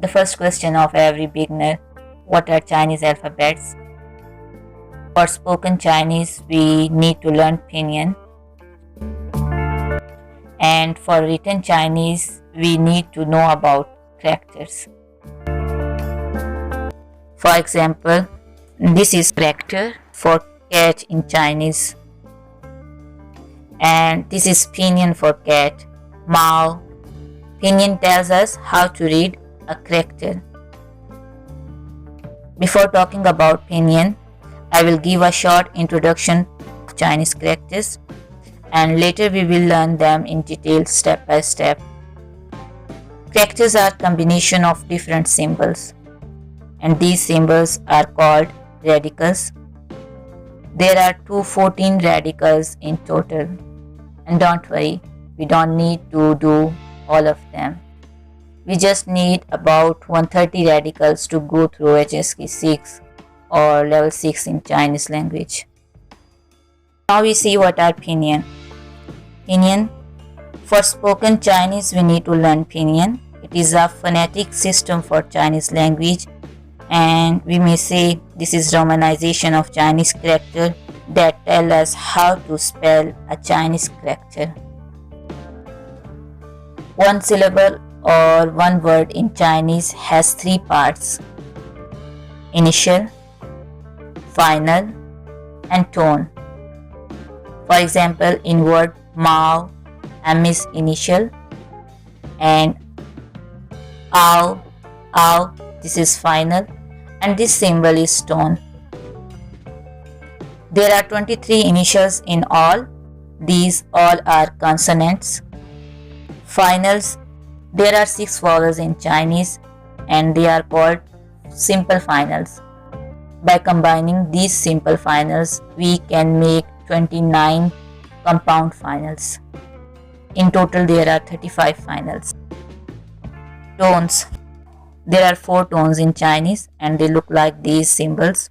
The first question of every beginner: what are Chinese alphabets? For spoken Chinese, we need to learn Pinyin. And for written Chinese, we need to know about characters. For example, this is character for cat in Chinese. And this is Pinyin for cat, Mao. Pinyin tells us how to read a character. Before talking about Pinyin, I will give a short introduction to Chinese characters, and later we will learn them in detail step by step. Characters are combination of different symbols, and these symbols are called radicals. There are 214 radicals in total, and don't worry, we don't need to do all of them. We just need about 130 radicals to go through HSK 6 or level 6 in Chinese language. Now we see what are Pinyin. Pinyin. For spoken Chinese, we need to learn Pinyin. It is a phonetic system for Chinese language, and we may say this is romanization of Chinese character that tell us how to spell a Chinese character. One syllable or one word in Chinese has three parts: initial, final, and tone. For example, in word Mao, M is initial, and Ao, this is final, and this symbol is tone. There are 23 initials in all. These all are consonants. Finals. There are 6 vowels in Chinese, and they are called simple finals. By combining these simple finals, we can make 29 compound finals. In total, there are 35 finals. Tones. There are 4 tones in Chinese, and they look like these symbols.